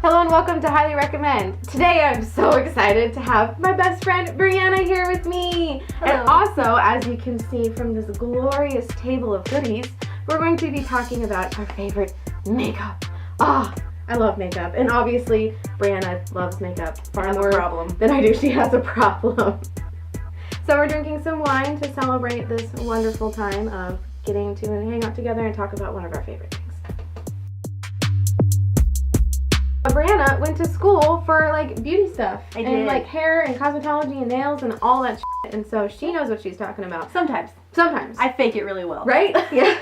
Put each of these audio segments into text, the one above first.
Hello and welcome to Highly Recommend. Today I'm so excited to have my best friend Brianna here with me. Hello. And also, as you can see from this glorious table of goodies, we're going to be talking about our favorite makeup. I love makeup, and obviously Brianna loves makeup far more than I do. She has a problem. So we're drinking some wine to celebrate this wonderful time of getting to hang out together and talk about one of our favorite things. Brianna went to school for like beauty stuff and like hair and cosmetology and nails and all that shit, and so she knows what she's talking about. Sometimes I fake it really well. Right? Yeah.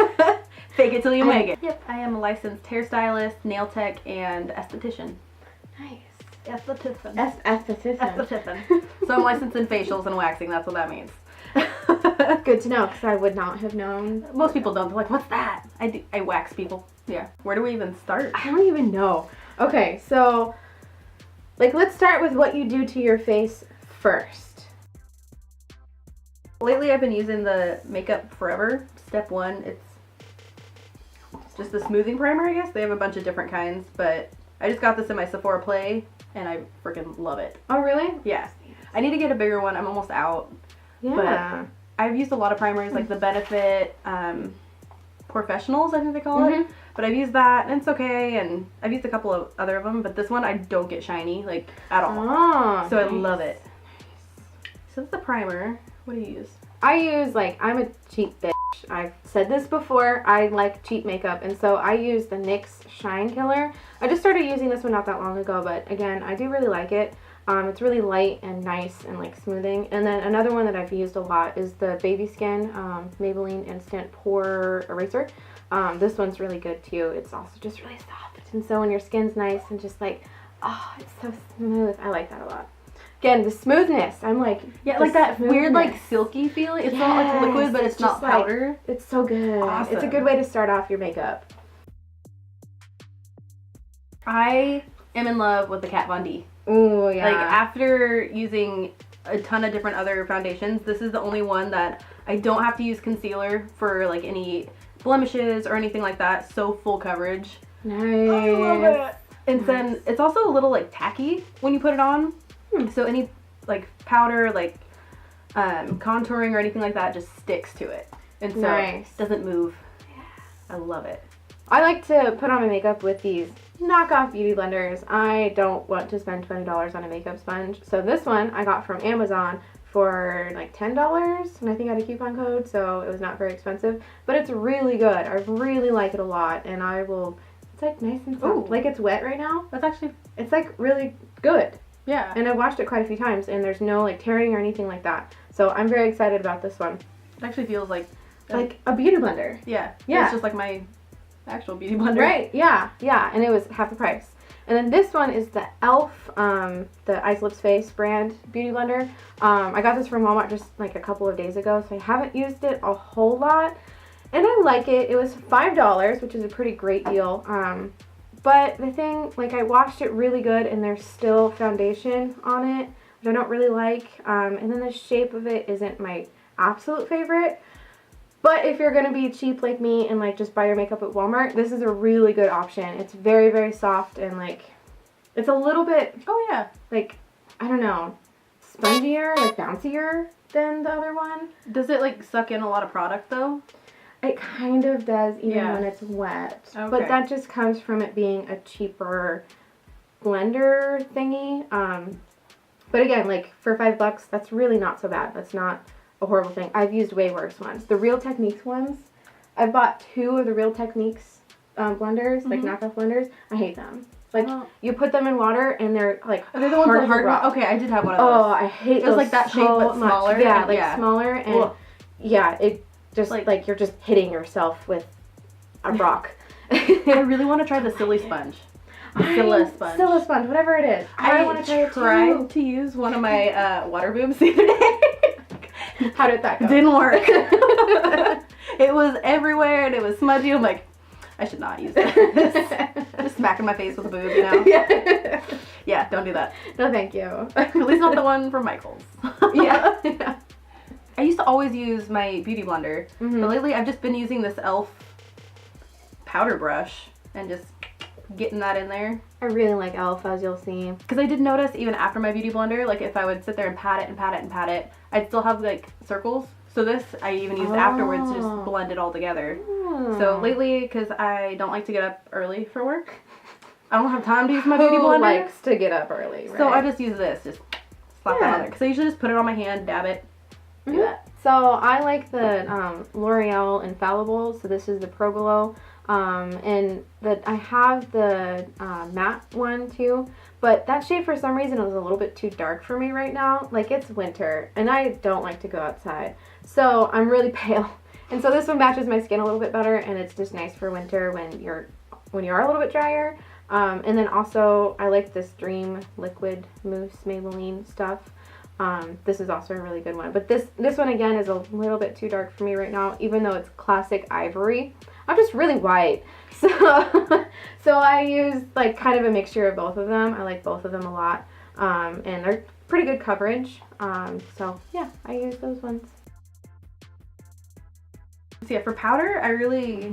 Fake it till you make it. Yep. I am a licensed hairstylist, nail tech, and esthetician. Nice. Esthetician. Esthetician. So I'm licensed in facials and waxing. That's what that means. Good to know, because I would not have known. Most people don't. They're like, "What's that?" I wax people. Yeah. Where do we even start? I don't even know. Okay, so like let's start with what you do to your face first. Lately, I've been using the Makeup Forever Step 1. It's just the smoothing primer, I guess. They have a bunch of different kinds, but I just got this in my Sephora Play, and I freaking love it. Oh, really? Yeah. I need to get a bigger one. I'm almost out. Yeah. But I've used a lot of primers, like the Benefit Professionals, I think they call it. But I've used that, and it's okay, and I've used a couple of other of them, but this one I don't get shiny, like, at all. Oh, so I love it. So that's the primer. What do you use? I use, like, I'm a cheap bitch. I've said this before. I like cheap makeup, and so I use the NYX Shine Killer. I just started using this one not that long ago, but again, I do really like it. It's really light and nice and like smoothing. And then another one that I've used a lot is the Baby Skin Maybelline Instant Pore Eraser. This one's really good too. It's also just really soft. And so when your skin's nice and just like, oh, it's so smooth. I like that a lot. Again, the smoothness. I'm like, yeah, like that weird like silky feeling. It's not like liquid, but it's not powder. Like, it's so good. Awesome. It's a good way to start off your makeup. I am in love with the Kat Von D. Ooh, yeah. Like, after using a ton of different other foundations, this is the only one that I don't have to use concealer for, like, any blemishes or anything like that. So full coverage. Nice. I love it. And then it's also a little, like, tacky when you put it on. So any, like, powder, like, contouring or anything like that just sticks to it. And so it doesn't move. Yeah. I love it. I like to put on my makeup with these knockoff beauty blenders. I don't want to spend $20 on a makeup sponge. So this one I got from Amazon for like $10, and I think I had a coupon code, so it was not very expensive. But it's really good. I really like it a lot, and I will, it's like nice and soft. Ooh. Like it's wet right now. That's actually, it's like really good. yeah. And I've washed it quite a few times, and there's no like tearing or anything like that. So I'm very excited about this one. It actually feels like a beauty blender. Yeah. Yeah. It's just like my actual beauty blender. Right, yeah, and it was half the price. And then this one is the e.l.f. The Eyes Lips Face brand beauty blender. I got this from Walmart just like a couple of days ago, so I haven't used it a whole lot. And I like it. It was $5, which is a pretty great deal. But the thing, like, I washed it really good, and there's still foundation on it, which I don't really like. And then the shape of it isn't my absolute favorite. But if you're going to be cheap like me and like just buy your makeup at Walmart, this is a really good option. It's very, very soft, and like, it's a little bit, like, I don't know, spongier, like bouncier than the other one. Does it like suck in a lot of product though? It kind of does, even when it's wet. Okay. But that just comes from it being a cheaper blender thingy. But again, like for $5, that's really not so bad. That's not a horrible thing. I've used way worse ones. The Real Techniques ones, I've bought 2 of the Real Techniques blenders, like knockoff blenders. I hate them. Like, you put them in water and they're like the ones with hard rock. Okay, I did have one of those. Oh, I hate those. It was like that shape but smaller. Yeah, like smaller, and it just like you're just hitting yourself with a rock. I really want to try the Silly Sponge. Scilla Sponge, whatever it is. I want to try it too. I tried to use one of my water boobs the other day. How did that go? Didn't work. It was everywhere and it was smudgy. I'm like, I should not use this. Just smacking my face with a boob, you know? Yeah, don't do that. No, thank you. At least not the one from Michael's. Yeah. I used to always use my beauty blender, but lately I've just been using this e.l.f. powder brush and just getting that in there. I really like e.l.f., as you'll see. Because I did notice even after my beauty blender, like if I would sit there and pat it and pat it and pat it, I'd still have like circles. So this I even used afterwards to just blend it all together. So lately, because I don't like to get up early for work, I don't have time to use my beauty blender. Who likes to get up early, right? So I just use this, just slap that on there. Because I usually just put it on my hand, dab it, do that. So I like the L'Oreal Infallible. So this is the Pro Glow. And I have the matte one too. But that shade for some reason is a little bit too dark for me right now. Like it's winter and I don't like to go outside. So I'm really pale. And so this one matches my skin a little bit better and it's just nice for winter when you are a little bit drier. And then also I like this Dream Liquid Mousse Maybelline stuff. This is also a really good one. But this one again is a little bit too dark for me right now, even though it's classic ivory. I'm just really white. So I use like kind of a mixture of both of them. I like both of them a lot. And they're pretty good coverage. So yeah, I use those ones. So yeah, for powder, I really,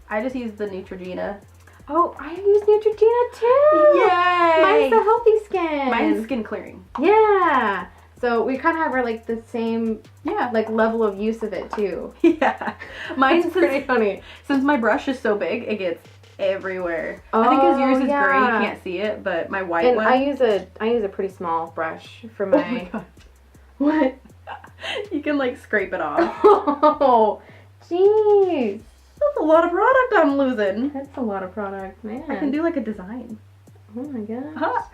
I just use the Neutrogena. Oh, I use Neutrogena too! Yay! Mine's the healthy skin. Mine's skin clearing. Yeah! So we kind of have like the same like level of use of it too. Yeah. Mine's pretty funny. Since my brush is so big, it gets everywhere. I think because yours is gray, you can't see it, but my white one. I use a pretty small brush for my... Oh my God. What? You can like scrape it off. Oh, jeez. That's a lot of product I'm losing. That's a lot of product, man. I can do like a design. Oh my gosh.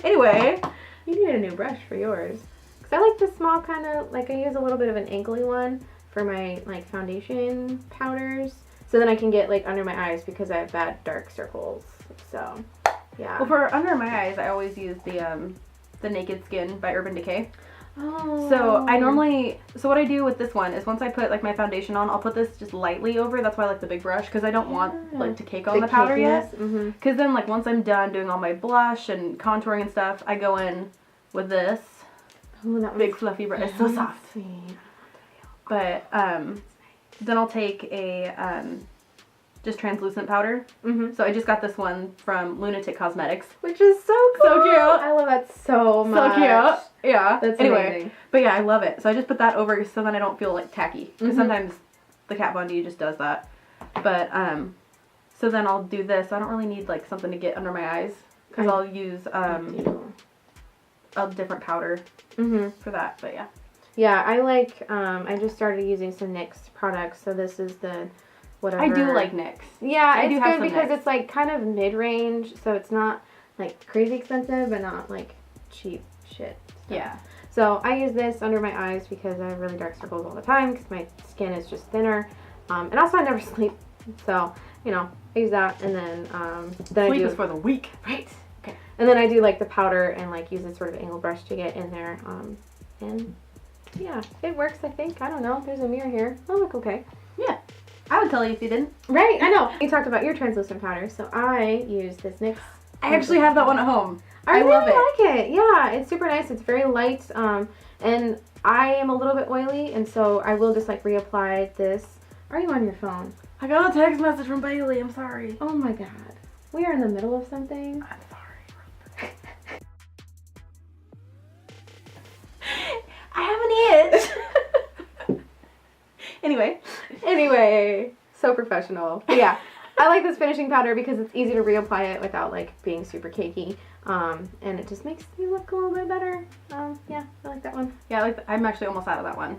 Anyway. You need a new brush for yours. Because I like the small kind of, like I use a little bit of an ankly one for my like foundation powders. So then I can get like under my eyes because I have bad dark circles. So, yeah. Well, for under my eyes, I always use the Naked Skin by Urban Decay. Oh. So what I do with this one is once I put like my foundation on, I'll put this just lightly over. That's why I like the big brush, because I don't want like to cake on the powder yet. Because then like once I'm done doing all my blush and contouring and stuff, I go in with this big fluffy brush. It's so soft. But then I'll take a just translucent powder. So I just got this one from Lunatic Cosmetics, which is so cool. So cute. I love that so much. So cute. Yeah. That's amazing. But yeah, I love it. So I just put that over so then I don't feel like tacky. Because sometimes the Kat Von D just does that. But so then I'll do this. I don't really need like something to get under my eyes because I'll use a different powder for that. But yeah. Yeah, I like. I just started using some NYX products. So this is the whatever. I do like NYX. Yeah, I do have good because it's like kind of mid-range, so it's not like crazy expensive, but not like cheap shit. Yeah. So I use this under my eyes because I have really dark circles all the time because my skin is just thinner, and also I never sleep, so you know I use that, and then sleep is for the weak, right? Okay. And then I do like the powder and like use this sort of angle brush to get in there, and yeah, it works. I think. I don't know. There's a mirror here. I look okay. Yeah. I would tell you if you didn't. Right, I know. You talked about your translucent powder, so I use this NYX. I actually have that one at home. I really love it. Like it. Yeah, it's super nice. It's very light, and I am a little bit oily, and so I will just like reapply this. Are you on your phone? I got a text message from Bailey. I'm sorry. Oh my God. We are in the middle of something. I'm sorry. I have an itch. Anyway, so professional. But yeah, I like this finishing powder because it's easy to reapply it without like being super cakey, and it just makes you look a little bit better. Yeah, I like that one. Yeah, I'm actually almost out of that one.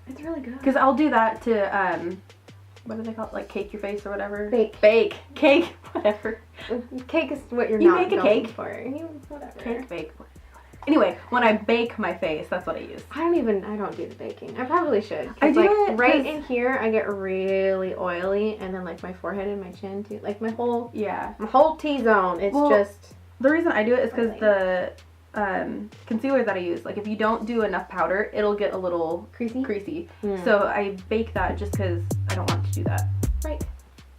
It's really good. Because I'll do that to what do they call it? Like cake your face or whatever. Bake. Cake. Whatever. Cake is what you're you not make a going cake for. Whatever. Cake, bake. Anyway, when I bake my face, that's what I use. I don't do the baking. I probably should. I do like, it right in here, I get really oily, and then like my forehead and my chin too. Like my whole T-zone. It's just. The reason I do it is because the concealer that I use, like if you don't do enough powder, it'll get a little creasy. So I bake that just because I don't want to do that. Right.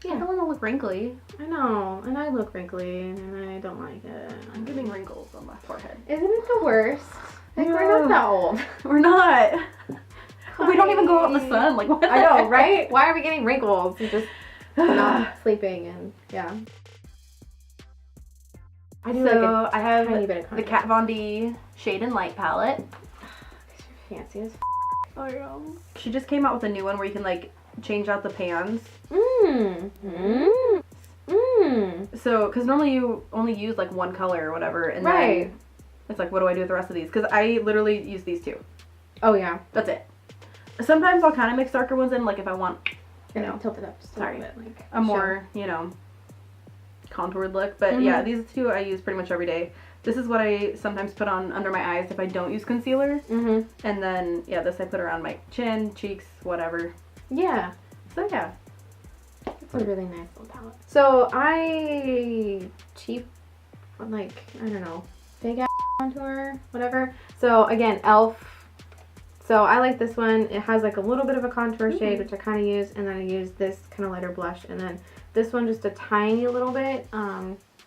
Yeah. I don't want to look wrinkly. I know, and I look wrinkly, and I don't like it. I'm getting wrinkles on my forehead. Isn't it the worst? Like, we're not that old. We're not. We don't even go out in the sun. Like, what? I know, right? Why are we getting wrinkles? We're just not sleeping and yeah. I do so I have tiny bit of the Kat Von D Shade and Light palette. Fancy as Oh yeah. She just came out with a new one where you can like change out the pans. So, because normally you only use like one color or whatever, and then it's like, what do I do with the rest of these? Because I literally use these two. Oh yeah. That's it. Sometimes I'll kind of mix darker ones in, like if I want, you know, tilt it up just a little bit, like a more, you know, contoured look. But yeah, these two I use pretty much every day. This is what I sometimes put on under my eyes if I don't use concealer. And then, yeah, this I put around my chin, cheeks, whatever. Yeah. So yeah. It's a really nice little palette. So I like, I don't know, fake ass contour, whatever. So again, e.l.f. So I like this one. It has like a little bit of a contour shade, which I kind of use, and then I use this kind of lighter blush, and then this one just a tiny little bit,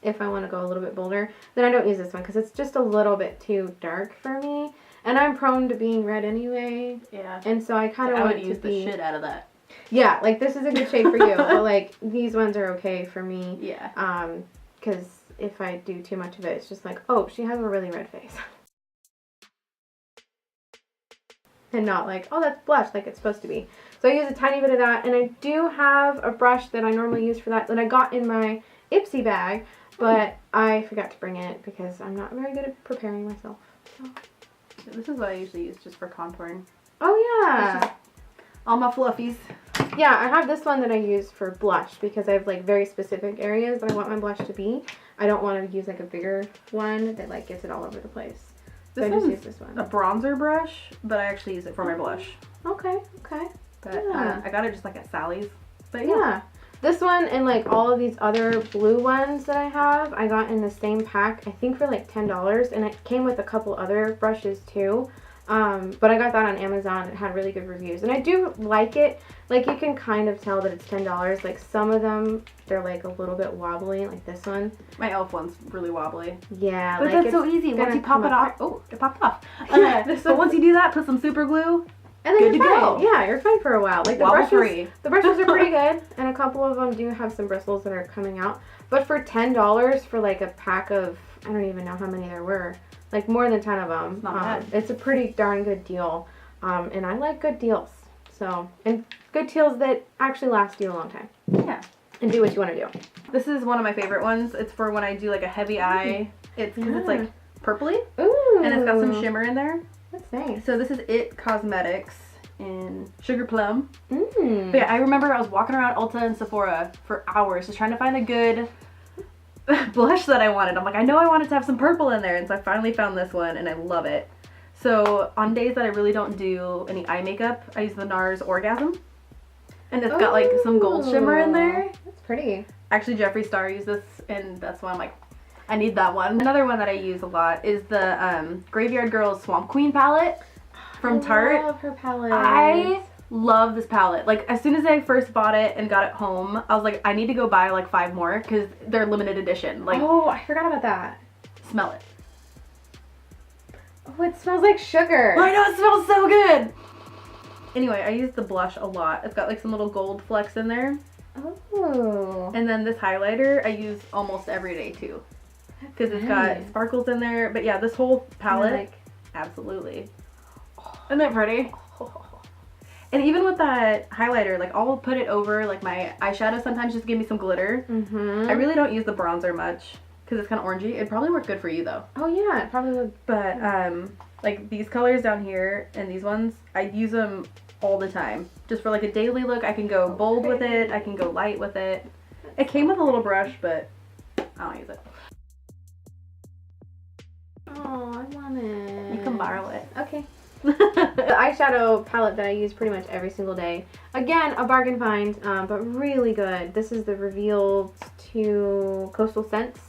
if I want to go a little bit bolder. Then I don't use this one because it's just a little bit too dark for me, and I'm prone to being red anyway. Yeah. And so I kind of want to use the shit out of that. Yeah, like this is a good shade for you, but like these ones are okay for me. Yeah. Because if I do too much of it, it's just like, oh, she has a really red face. And not like, oh, that's blush like it's supposed to be. So I use a tiny bit of that, and I do have a brush that I normally use for that I got in my Ipsy bag, but I forgot to bring it because I'm not very good at preparing myself. So. This is what I usually use just for contouring. Oh yeah. All my fluffies. Yeah, I have this one that I use for blush because I have like very specific areas that I want my blush to be. I don't want to use like a bigger one that like gets it all over the place. So I just use this one. A bronzer brush, but I actually use it for my blush. Okay, okay. But I got it just like at Sally's. But yeah. This one and like all of these other blue ones that I have, I got in the same pack, I think for like $10, and it came with a couple other brushes too. But I got that on Amazon. It had really good reviews, and I do like it. Like you can kind of tell that it's $10. Like some of them, they're like a little bit wobbly, like this one. My e.l.f. one's really wobbly. Yeah, but like that's so easy. Once you pop it off, oh, it popped off. But once you do that, put some super glue. And then good you're to fine. go. Yeah, you're fine for a while. Like the the brushes are pretty good, and a couple of them do have some bristles that are coming out. But for $10 for like a pack of, I don't even know how many there were, like more than 10 of them. It's not bad. It's a pretty darn good deal, and I like good deals. So, and good deals that actually last you a long time. Yeah. And do what you want to do. This is one of my favorite ones. It's for when I do like a heavy eye. It's because it's like purpley. Ooh. And it's got some shimmer in there. That's nice. So this is It Cosmetics in Sugar Plum. But yeah, I remember I was walking around Ulta and Sephora for hours just trying to find a good blush that I wanted. I'm like, I know I wanted to have some purple in there, and so I finally found this one, and I love it. So on days that I really don't do any eye makeup, I use the NARS Orgasm. And it's got like some gold shimmer in there. That's pretty. Actually, Jeffree Star used this, and that's why I'm like, I need that one. Another one that I use a lot is the Graveyard Girls Swamp Queen palette from Tarte. I love her palette. I love this palette. Like, as soon as I first bought it and got it home, I was like, I need to go buy like 5 more because they're limited edition. Like, oh, I forgot about that. Smell it. Oh, it smells like sugar. I know, it smells so good. Anyway, I use the blush a lot. It's got like some little gold flecks in there. Oh. And then this highlighter I use almost every day too. Because it's got sparkles in there. But yeah, this whole palette, absolutely. Isn't it pretty? And even with that highlighter, like I'll put it over like my eyeshadow sometimes just to give me some glitter. I really don't use the bronzer much because it's kind of orangey. It'd probably work good for you though. Oh yeah, it probably would. But like these colors down here and these ones, I use them all the time. Just for like a daily look, I can go bold with it. I can go light with it. It came with a little brush, but I don't use it. Oh, I want it. You can borrow it. Okay. The eyeshadow palette that I use pretty much every single day. Again, a bargain find, but really good. This is the Revealed to Coastal Scents.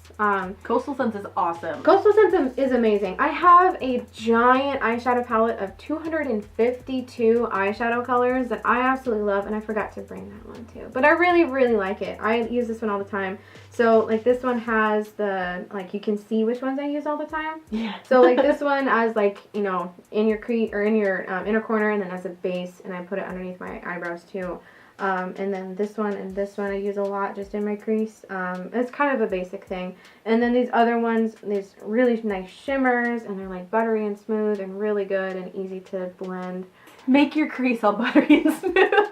Coastal Scents is awesome. Coastal Scents is amazing. I have a giant eyeshadow palette of 252 eyeshadow colors that I absolutely love, and I forgot to bring that one too. But I really, really like it. I use this one all the time. So like this one has the, like you can see which ones I use all the time. Yeah. So like this one as like, you know, in your in your inner corner, and then as a base, and I put it underneath my eyebrows too. And then this one and this one I use a lot just in my crease. It's kind of a basic thing. And then these other ones, these really nice shimmers, and they're like buttery and smooth and really good and easy to blend. Make your crease all buttery and smooth.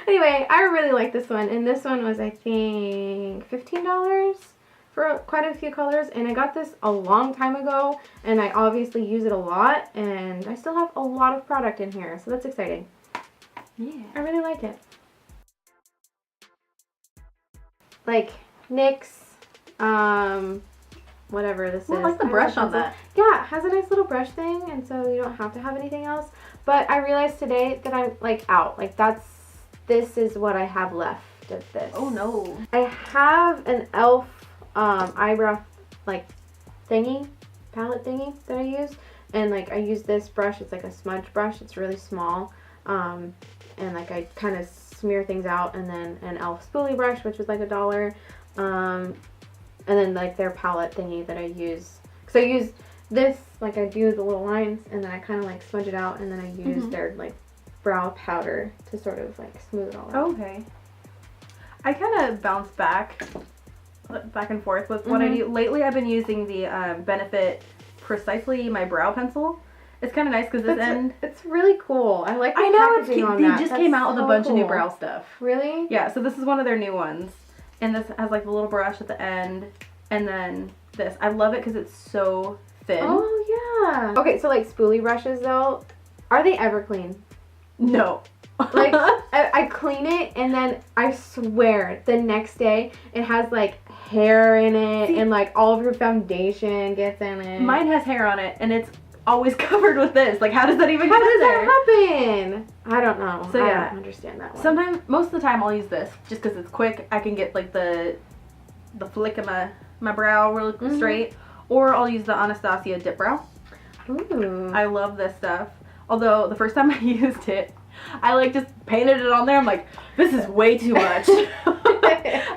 Anyway, I really like this one, and this one was, I think, $15 for quite a few colors, and I got this a long time ago, and I obviously use it a lot, and I still have a lot of product in here, so that's exciting. Yeah. I really like it. Like NYX, whatever this is. I like the brush on that. Yeah, it has a nice little brush thing, and so you don't have to have anything else. But I realized today that I'm like out. Like this is what I have left of this. Oh no. I have an e.l.f. Eyebrow like palette thingy that I use, and like I use this brush. It's like a smudge brush. It's really small, and like I kind of smear things out, and then an e.l.f. spoolie brush, which was like $1, and then like their palette thingy that I use. Because I use this, like I do the little lines, and then I kind of like smudge it out, and then I use their like brow powder to sort of like smooth it all out. Okay. I kind of bounce back and forth with what I do. Lately I've been using the Benefit Precisely My Brow Pencil. It's kind of nice because this end... It's really cool. I like the packaging on they that. just That's came out with a bunch of new cool. brow stuff. Really? Yeah, so this is one of their new ones. And this has like the little brush at the end. And then this. I love it because it's so thin. Oh, yeah. Okay, so like spoolie brushes though, are they ever clean? No. Like, I clean it, and then I swear the next day it has like hair in it. See, and like all of your foundation gets in it. Mine has hair on it, and it's always covered with this. Like, how does that even How get in there? does that happen? I don't know. So yeah, I don't understand that one. Sometimes, most of the time I'll use this just because it's quick. I can get like the flick of my brow really straight, or I'll use the Anastasia Dip Brow. Ooh. I love this stuff. Although the first time I used it, I like just painted it on there. I'm like, this is way too much.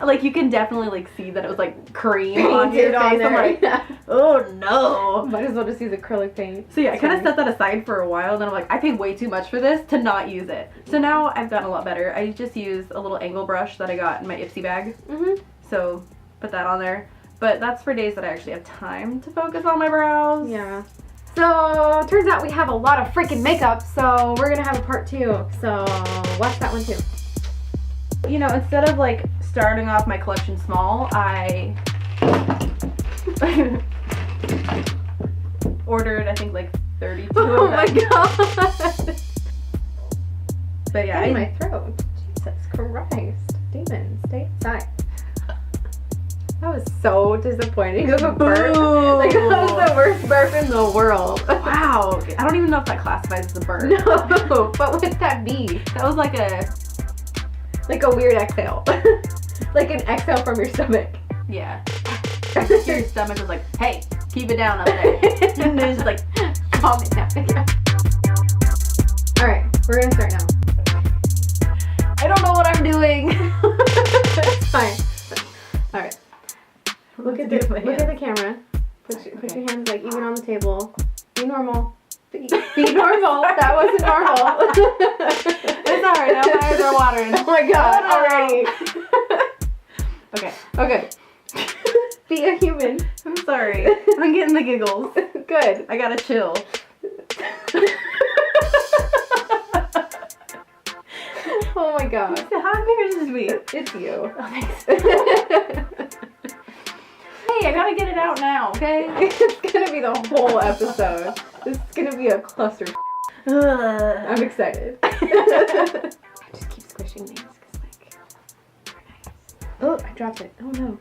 Like you can definitely like see that it was like cream on your face. I'm like, oh no. Might as well just use acrylic paint. So yeah, I kind of set that aside for a while, and then I'm like, I paid way too much for this to not use it. So now I've gotten a lot better. I just use a little angle brush that I got in my Ipsy bag. So put that on there. But that's for days that I actually have time to focus on my brows. Yeah. So, turns out we have a lot of freaking makeup, so we're gonna have a part 2. So, watch that one too. You know, instead of like starting off my collection small, I ordered, I think, like 32 Oh of my them. god! But yeah, In my throat. Jesus Christ. Demon, stay inside. That was so disappointing of a burp. Like, that was the worst burp in the world. Wow. I don't even know if that classifies as a burp. No, but what would that be? That was like a weird exhale. Like an exhale from your stomach. Yeah. Your stomach was like, hey, keep it down up there. And then it's just like, calm it down. Yeah. Alright, we're gonna start now. I don't know what I'm doing. It's fine. Alright. Look at the camera. Put your hands like even on the table. Be normal. Be normal. That wasn't normal. It's alright. Now my eyes are watering. Oh my god, already. Okay. Be a human. I'm sorry. I'm getting the giggles. Good. I gotta chill. Oh my god. How embarrassed is me? It's you. Oh, thanks. Hey, I gotta get it out now, okay? It's gonna be the whole episode. This is gonna be a cluster. I'm excited. I just keep squishing these because, like, they're nice. Oh, I dropped it. Oh no.